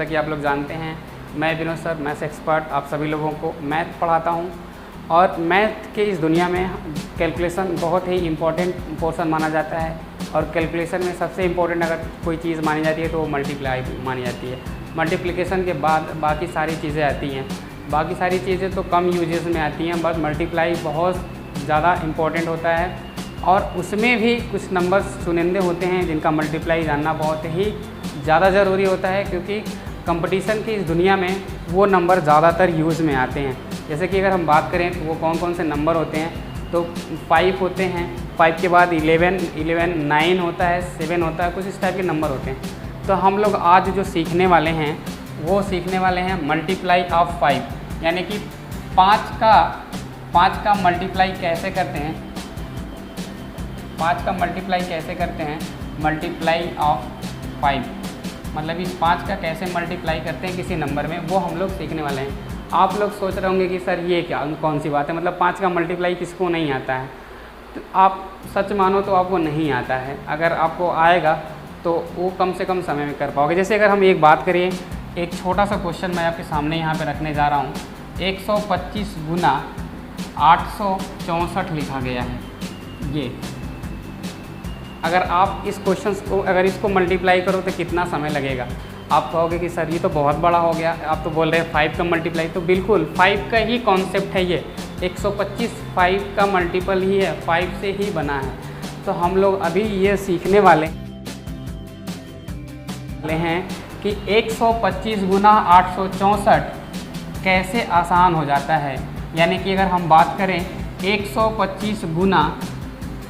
जैसा कि आप लोग जानते हैं, मैं विनोद सर मैथ्स एक्सपर्ट आप सभी लोगों को मैथ पढ़ाता हूं और मैथ के इस दुनिया में कैलकुलेशन बहुत ही इम्पोर्टेंट पोर्शन माना जाता है। और कैलकुलेशन में सबसे इम्पोर्टेंट अगर कोई चीज़ मानी जाती है तो वो मल्टीप्लाई मानी जाती है। मल्टीप्लिकेशन के बाद बाकी सारी चीज़ें आती हैं। बाकी सारी चीज़ें तो कम यूजेस में आती हैं, बट मल्टीप्लाई बहुत ज़्यादा इम्पोर्टेंट होता है। और उसमें भी कुछ नंबर्स चुनिंदे होते हैं जिनका मल्टीप्लाई जानना बहुत ही ज़्यादा ज़रूरी होता है, क्योंकि कंपटीशन की इस दुनिया में वो नंबर ज़्यादातर यूज़ में आते हैं। जैसे कि अगर हम बात करें तो वो कौन कौन से नंबर होते हैं, तो 5 होते हैं, 5 के बाद 11, 9 होता है, 7 होता है, कुछ इस टाइप के नंबर होते हैं। तो हम लोग आज जो सीखने वाले हैं वो सीखने वाले हैं मल्टीप्लाई ऑफ 5, यानी कि 5 का मल्टीप्लाई कैसे करते हैं, 5 का मल्टीप्लाई कैसे करते हैं, मल्टीप्लाई ऑफ 5 मतलब इस 5 का कैसे मल्टीप्लाई करते हैं किसी नंबर में, वो हम लोग सीखने वाले हैं। आप लोग सोच रहे होंगे कि सर ये क्या कौन सी बात है, मतलब 5 का मल्टीप्लाई किसको नहीं आता है। तो आप सच मानो तो आपको नहीं आता है, अगर आपको आएगा तो वो कम से कम समय में कर पाओगे। जैसे अगर हम एक बात करिए, एक छोटा सा क्वेश्चन मैं आपके सामने यहाँ पे रखने जा रहा हूँ। 125 गुना 864 लिखा गया है। ये अगर आप इस क्वेश्चन को अगर इसको मल्टीप्लाई करो तो कितना समय लगेगा। आप कहोगे कि सर ये तो बहुत बड़ा हो गया, आप तो बोल रहे हैं 5 का मल्टीप्लाई, तो बिल्कुल 5 का ही कॉन्सेप्ट है ये। 125 5 का मल्टीपल ही है, 5 से ही बना है। तो हम लोग अभी ये सीखने वाले हैं कि 125 गुना 864 कैसे आसान हो जाता है। यानी कि अगर हम बात करें 125 गुना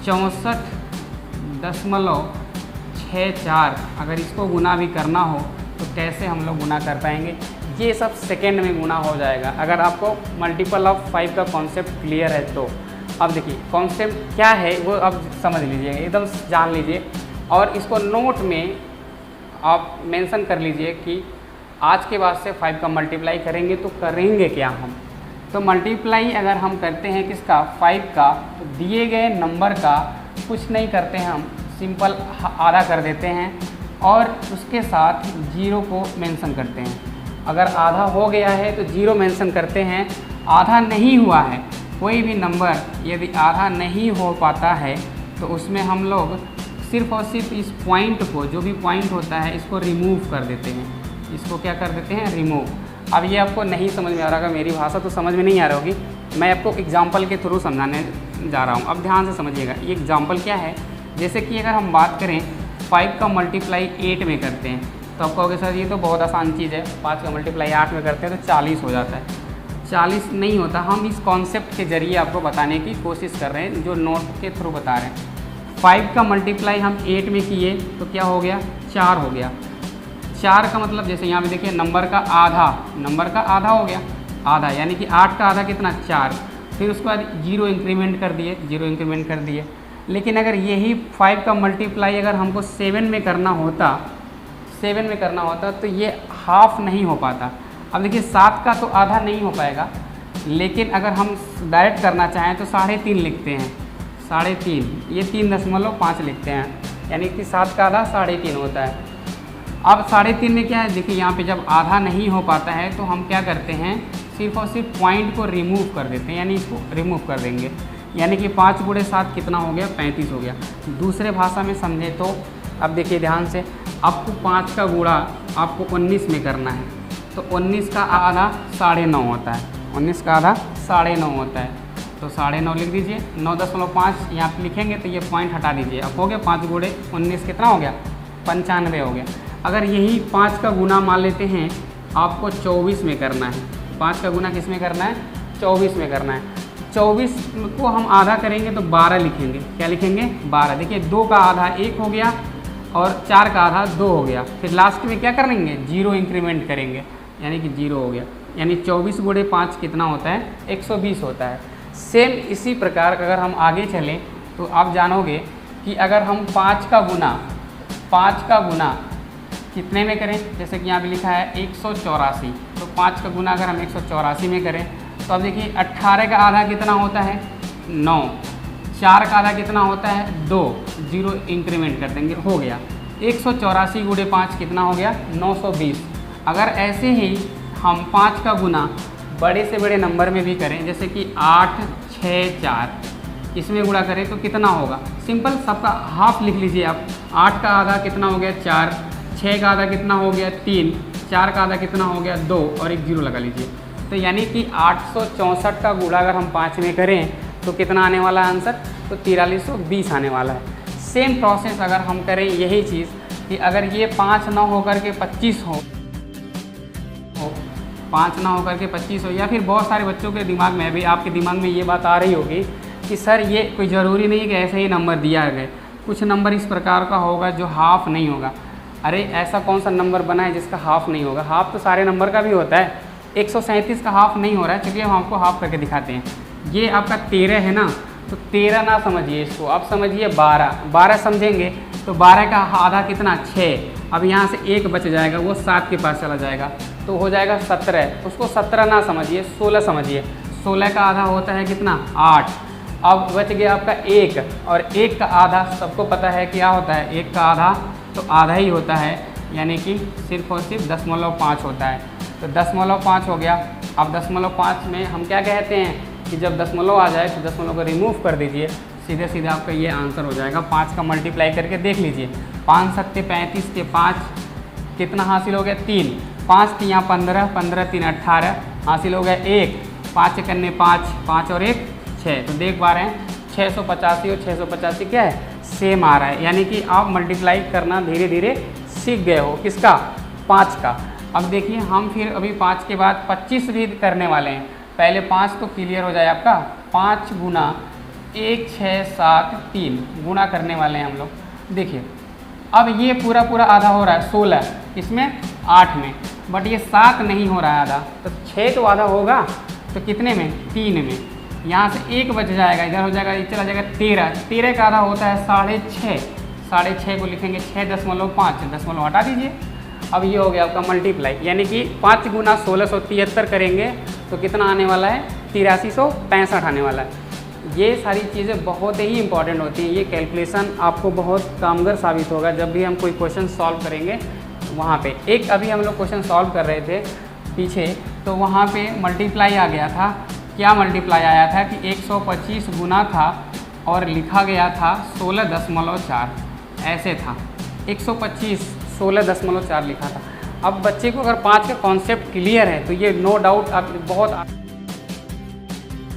64.64, अगर इसको गुना भी करना हो तो कैसे हम लोग गुना कर पाएंगे, ये सब सेकेंड में गुना हो जाएगा। अगर आपको मल्टीपल ऑफ 5 का कॉन्सेप्ट क्लियर है तो अब देखिए कॉन्सेप्ट क्या है वो अब समझ लीजिए, एकदम जान लीजिए और इसको नोट में आप मेंशन कर लीजिए कि आज के बाद से 5 का मल्टीप्लाई करेंगे तो करेंगे क्या हम। तो मल्टीप्लाई अगर हम करते हैं किसका, 5 का, तो दिए गए नंबर का कुछ नहीं करते हैं, हम सिंपल आधा कर देते हैं और उसके साथ 0 को मेंशन करते हैं। अगर आधा हो गया है तो 0 मेंशन करते हैं, आधा नहीं हुआ है कोई भी नंबर यदि आधा नहीं हो पाता है तो उसमें हम लोग सिर्फ और सिर्फ इस पॉइंट को, जो भी पॉइंट होता है, इसको रिमूव कर देते हैं। इसको क्या कर देते हैं, रिमूव। अब ये आपको नहीं समझ में आ रहा होगा, मेरी भाषा तो समझ में नहीं आ रही होगी, मैं आपको एग्जाम्पल के थ्रू समझाने जा रहा हूँ। अब ध्यान से समझिएगा ये एग्जाम्पल क्या है। जैसे कि अगर हम बात करें 5 का मल्टीप्लाई 8 में करते हैं तो आप कहोगे सर ये तो बहुत आसान चीज़ है, 5 का मल्टीप्लाई 8 में करते हैं तो 40 हो जाता है। 40 नहीं होता, हम इस कॉन्सेप्ट के ज़रिए आपको बताने की कोशिश कर रहे हैं, जो नोट के थ्रू बता रहे हैं। 5 का मल्टीप्लाई हम 8 में किए तो क्या हो गया, 4 हो गया। 4 का मतलब जैसे यहाँ पे देखिए नंबर का आधा हो गया, आधा यानी कि 8 का आधा कितना, 4। फिर उसके बाद 0 इंक्रीमेंट कर दिए। लेकिन अगर यही 5 का मल्टीप्लाई अगर हमको 7 में करना होता तो ये हाफ नहीं हो पाता। अब देखिए 7 का तो आधा नहीं हो पाएगा, लेकिन अगर हम डायरेक्ट करना चाहें तो 3.5 लिखते हैं, 3.5 ये 3.5 लिखते हैं, यानी कि 7 का आधा 3.5 होता है। अब 3.5 में क्या है, देखिए यहाँ पे जब आधा नहीं हो पाता है तो हम क्या करते हैं, सिर्फ और सिर्फ पॉइंट को रिमूव कर देते हैं, यानी इसको रिमूव कर देंगे, यानी कि 5 गुणे 7 कितना हो गया, 35 हो गया। दूसरे भाषा में समझे तो अब देखिए ध्यान से, आपको 5 का गुणा आपको 19 में करना है तो 19 का आधा 9.5 होता है, 19 का आधा 9.5 होता है, तो 9.5 लिख दीजिए। 9.5 यहाँ पर लिखेंगे तो ये पॉइंट हटा दीजिए, अब हो गया 5 गुणे 19 कितना हो गया, 95 हो गया। अगर यही 5 का गुना मान लेते हैं आपको 24 में करना है, 5 का गुना किस में करना है, 24 में करना है। 24 को हम आधा करेंगे तो 12 लिखेंगे, क्या लिखेंगे, 12। देखिए 2 का आधा 1 हो गया और 4 का आधा 2 हो गया। फिर लास्ट में क्या करेंगे, 0 इंक्रीमेंट करेंगे, यानी कि 0 हो गया। यानी 24 गुणे 5 कितना होता है, 120 होता है। सेम इसी प्रकार अगर हम आगे चलें तो आप जानोगे कि अगर हम 5 का गुना कितने में करें, जैसे कि यहाँ पे लिखा है 184, तो 5 का गुना अगर हम 184 में करें तो अब देखिए 18 का आधा कितना होता है, 9। 4 का आधा कितना होता है, 2। 0 इंक्रीमेंट कर देंगे, हो गया 184 गुणे 5 कितना हो गया, 920। अगर ऐसे ही हम 5 का गुना बड़े से बड़े नंबर में भी करें, जैसे कि 8 6 4, इसमें गुणा करें तो कितना होगा? सिंपल, सबका हाफ लिख लीजिए आप। 8 का आधा कितना हो गया? 4, 6 का आधा कितना हो गया? 3, 4 का आधा कितना हो गया? 2 और एक जीरो लगा लीजिए। तो यानी कि 864 का गुणा अगर हम 5 में करें तो कितना आने वाला है आंसर? तो 4320 आने वाला है। सेम प्रोसेस अगर हम करें यही चीज़ कि अगर ये 5 ना होकर के 25 हो, 5 ना होकर के 25 हो, या फिर बहुत सारे बच्चों के दिमाग में, अभी आपके दिमाग में ये बात आ रही होगी कि सर ये कोई ज़रूरी नहीं कि ऐसे ही नंबर दिया गया, कुछ नंबर इस प्रकार का होगा जो हाफ नहीं होगा। अरे ऐसा कौन सा नंबर बना है जिसका हाफ नहीं होगा? हाफ तो सारे नंबर का भी होता है। 137 का हाफ नहीं हो रहा है, चलिए हम आपको हाफ करके दिखाते हैं। ये आपका 13 है ना, तो 13 ना समझिए इसको, आप समझिए 12 समझेंगे तो 12 का आधा कितना? 6। अब यहाँ से 1 बच जाएगा, वो 7 के पास चला जाएगा तो हो जाएगा 17। उसको 17 ना समझिए, 16 समझिए। 16 का आधा होता है कितना? 8। अब बच गया आपका 1, और 1 का आधा सबको पता है क्या होता है? 1 का आधा तो आधा ही होता है, यानी कि सिर्फ और सिर्फ 0.5 होता है। तो 0.5 हो गया। अब 0.5 में हम क्या कहते हैं कि जब दशमलव आ जाए तो दशमलव को रिमूव कर दीजिए, सीधे सीधे आपका ये आंसर हो जाएगा। 5 का मल्टीप्लाई करके देख लीजिए। 5 सत्ते 35 के 5 कितना हासिल हो गया? 3। 5 3 15, 15 3 18 हासिल हो गया 1। 5 कन्ने 5, 5 और 1 6। तो देख पा रहे हैं 685 और 685 क्या है? सेम आ रहा है, यानी कि आप मल्टीप्लाई करना धीरे धीरे सीख गए हो। किसका? 5 का। अब देखिए हम फिर अभी 5 के बाद 25 भी करने वाले हैं। पहले 5 तो क्लियर हो जाए आपका। 5 गुना 1 6 7 3 गुना करने वाले हैं हम लोग। देखिए अब ये पूरा पूरा आधा हो रहा है 16, इसमें 8 में, बट ये 7 नहीं हो रहा है आधा, तो 6 तो आधा होगा। तो कितने में? 3 में। यहाँ से 1 बच जाएगा, इधर हो जाएगा, चला जाएगा 13। 13 का आधा होता है 6.5। 6.5 को लिखेंगे 6.5, दशमलव हटा दीजिए। अब ये हो गया आपका मल्टीप्लाई, यानी कि 5 गुना 1673 करेंगे तो कितना आने वाला है? 8365 आने वाला है। ये सारी चीज़ें बहुत ही इंपॉर्टेंट होती हैं। ये कैलकुलेशन आपको बहुत कामगर साबित होगा जब भी हम कोई क्वेश्चन सॉल्व करेंगे। वहाँ पे एक अभी हम लोग क्वेश्चन सॉल्व कर रहे थे पीछे, तो वहाँ पे मल्टीप्लाई आ गया था। क्या मल्टीप्लाई आया था कि 125 गुना था और लिखा गया था 16.4, ऐसे था 125 16.4 लिखा था। अब बच्चे को अगर 5 का कॉन्सेप्ट क्लियर है तो ये नो डाउट आप बहुत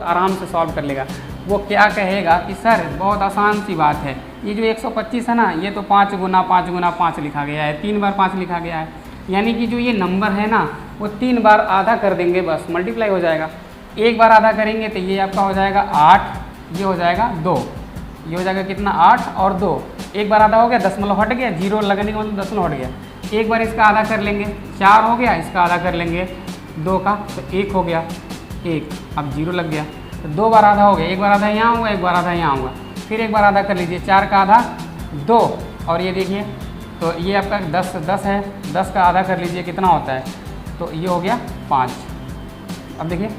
आराम से सॉल्व कर लेगा। वो क्या कहेगा कि सर बहुत आसान सी बात है, ये जो 125 है ना, ये तो 5 गुना 5 लिखा गया है, 3 बार 5 लिखा गया है, यानी कि जो ये नंबर है ना वो 3 बार आधा कर देंगे, बस मल्टीप्लाई हो जाएगा। एक बार आधा करेंगे तो ये आपका हो जाएगा 8, ये हो जाएगा 2, ये हो जाएगा कितना? 8 और 2। एक बार आधा हो गया, दशमलव हट गया, जीरो लगने का मतलब दशमलव हट गया। एक बार इसका आधा कर लेंगे, 4 हो गया, इसका आधा कर लेंगे 2 का, तो 1 हो गया 1, अब जीरो लग गया। तो 2 बार आधा हो गया, एक बार आधा यहाँ होगा, एक बार आधा यहाँ होगा, फिर एक बार आधा कर लीजिए, 4 का आधा 2, और ये देखिए तो ये आपका 10 है, 10 का आधा कर लीजिए कितना होता है? तो ये हो गया 5। अब देखिए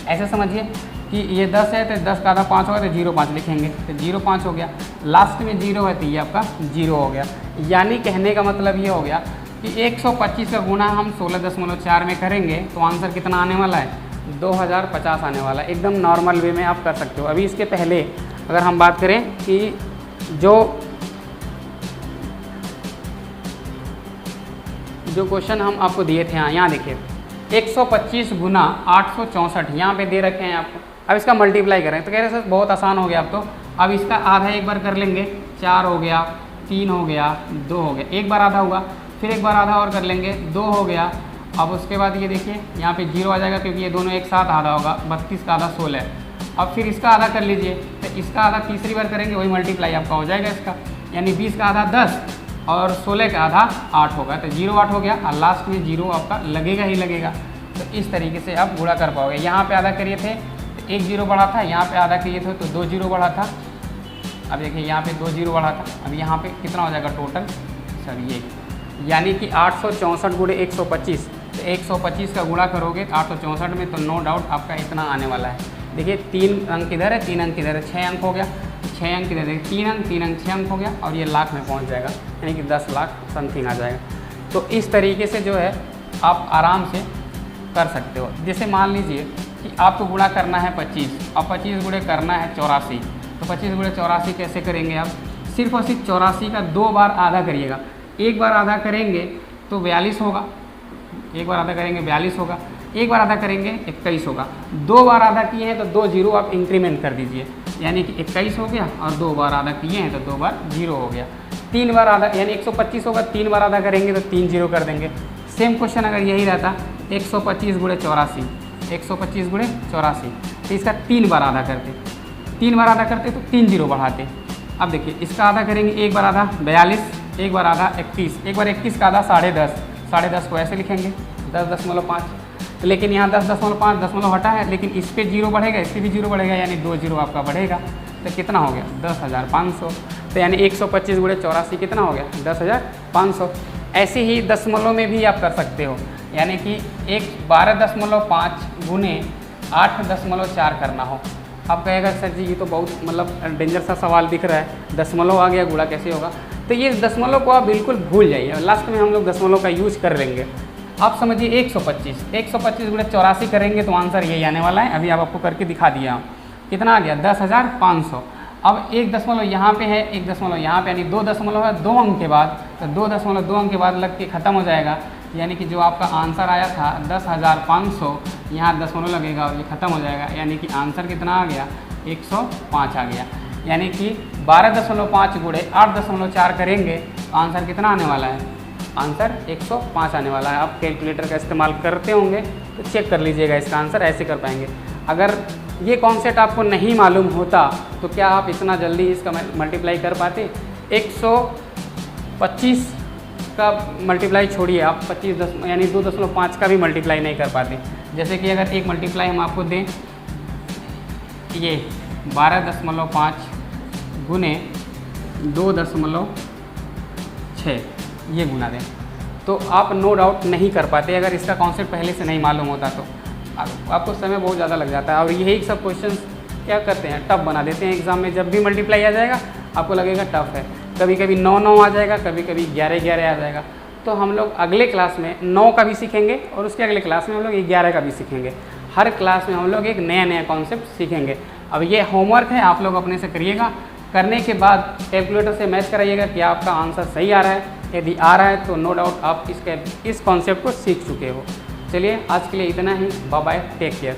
ऐसे समझिए कि ये 10 है तो 10 का आधा 5 होगा तो 0.5 लिखेंगे, तो 0.5 हो गया। लास्ट में 0 है तो ये आपका 0 हो गया। यानी कहने का मतलब ये हो गया कि 125 का गुना हम 16.4 में करेंगे तो आंसर कितना आने वाला है? 2050 आने वाला है। एकदम नॉर्मल वे में आप कर सकते हो। अभी इसके पहले अगर हम बात करें कि जो क्वेश्चन हम आपको दिए थे, यहाँ देखिए 125 गुना 864 यहाँ पे दे रखे हैं आपको। अब इसका मल्टीप्लाई करें तो कह रहे सर बहुत आसान हो गया अब तो। अब इसका आधा एक बार कर लेंगे, 4 हो गया, 3 हो गया, 2 हो गया, एक बार आधा हुआ, फिर एक बार आधा और कर लेंगे, 2 हो गया। अब उसके बाद ये देखिए यहाँ पे 0 आ जाएगा क्योंकि ये दोनों एक साथ आधा होगा, 32 का आधा 16 है। अब फिर इसका आधा कर लीजिए, तो इसका आधा तीसरी बार करेंगे, वही मल्टीप्लाई आपका हो जाएगा इसका, यानी 20 का आधा 10 और 16 का आधा 8 होगा, तो 0.8 हो गया और लास्ट में 0 आपका लगेगा ही लगेगा। तो इस तरीके से आप गुणा कर पाओगे। यहाँ पे आधा करिए थे तो 1 0 बढ़ा था, यहाँ पे आधा किए थे तो 2 0 बढ़ा था। अब देखिए यहाँ पे 2 0 बढ़ा था, अब यहाँ पे कितना हो जाएगा टोटल? सर ये यानी कि 864 गुणे 125, तो 125 का गुणा करोगे तो 864 में, तो नो डाउट आपका इतना आने वाला है। देखिए 3 अंक इधर है, 3 अंक इधर है, 6 अंक हो गया, 6 अंक इधर, 3 अंक 6 अंक हो गया और ये लाख में पहुंच जाएगा, यानी कि 10 लाख समथिंग आ जाएगा। तो इस तरीके से जो है आप आराम से कर सकते हो। जैसे मान लीजिए कि आपको गुणा करना है 25 और 25 गुणे करना है 84, तो 25 गुणे 84 कैसे करेंगे आप? सिर्फ और सिर्फ 84 का 2 बार आधा करिएगा। एक बार आधा करेंगे तो 42 होगा, एक बार आधा करेंगे 42 होगा, एक बार आधा करेंगे 21 होगा। 2 बार आधा किए हैं तो 2 जीरो आप इंक्रीमेंट कर दीजिए, यानी कि 21 हो गया, और 2 बार आधा किए हैं तो 2 बार जीरो हो गया। 3 बार आधा यानी 125 होगा, 3 बार आधा करेंगे तो 3 जीरो कर देंगे। सेम क्वेश्चन अगर यही रहता 125 गुणे 84, 125 गुणे 84, तो इसका 3 बार आधा करते, 3 बार आधा करते तो 3 जीरो बढ़ाते। अब देखिए इसका आधा करेंगे, एक बार आधा 42, एक बार आधा 31, एक बार 21 का आधा 10.5, 10.5 को ऐसे लिखेंगे 10.5, लेकिन यहाँ 10.5 दशमलव हटा है, लेकिन इस पे जीरो बढ़ेगा, इस पे भी जीरो बढ़ेगा, यानी 2 जीरो आपका बढ़ेगा। तो कितना हो गया? 10,500। तो यानी 125 गुणे 84 कितना हो गया? 10,500। ऐसे ही दशमलव में भी आप कर सकते हो, यानी कि 12.5 गुणे 8.4 करना हो। आप कहेगा सर जी ये तो बहुत मतलब डेंजर सा सवाल दिख रहा है, दशमलव आ गया, गुणा कैसे होगा? तो ये दशमलव को आप बिल्कुल भूल जाइए, लास्ट में हम लोग दशमलव का यूज कर लेंगे। आप समझिए 125 गुणे 84 करेंगे तो आंसर यही आने वाला है। अभी आपको करके दिखा दिया हूँ, कितना आ गया? 10,500। अब 1 दशमलव यहाँ पे है, 1 दशमलव यहाँ पे, यानी 2 दशमलव है 2 अंक के बाद, तो 2 अंक के बाद लग के ख़त्म हो जाएगा, यानी कि जो आपका आंसर आया था 10,500, यहाँ दशमलव लगेगा और ये ख़त्म हो जाएगा, यानी कि आंसर कितना आ गया? 105 आ गया। यानी कि 12.5 गुणे 8.4 करेंगे तो आंसर कितना आने वाला है? आंसर 105 आने वाला है। आप कैलकुलेटर का इस्तेमाल करते होंगे तो चेक कर लीजिएगा इसका आंसर, ऐसे कर पाएंगे। अगर ये कॉन्सेप्ट आपको नहीं मालूम होता तो क्या आप इतना जल्दी इसका मल्टीप्लाई कर पाते? 125 का मल्टीप्लाई छोड़िए आप, 25 यानी 2.5 का भी मल्टीप्लाई नहीं कर पाते। जैसे कि अगर एक मल्टीप्लाई हम आपको दें, ये 12.5 गुने 2.6 ये गुना दें, तो आप नो डाउट नहीं कर पाते अगर इसका कॉन्सेप्ट पहले से नहीं मालूम होता तो। आपको समय बहुत ज़्यादा लग जाता है, और यही सब क्वेश्चंस क्या करते हैं, टफ बना देते हैं एग्ज़ाम में। जब भी मल्टीप्लाई आ जाएगा आपको लगेगा टफ है, कभी कभी 9 आ जाएगा, कभी कभी 11 आ जाएगा। तो हम लोग अगले क्लास में 9 का भी सीखेंगे और उसके अगले क्लास में हम लोग 11 का भी सीखेंगे। हर क्लास में हम लोग एक नया कॉन्सेप्ट सीखेंगे। अब ये होमवर्क है, आप लोग अपने से करिएगा। करने के बाद कैलकुलेटर से मैच कराइएगा कि आपका आंसर सही आ रहा है। यदि आ रहा है तो नो डाउट आप इस कॉन्सेप्ट को सीख चुके हो। चलिए आज के लिए इतना ही, बाय बाय, टेक केयर।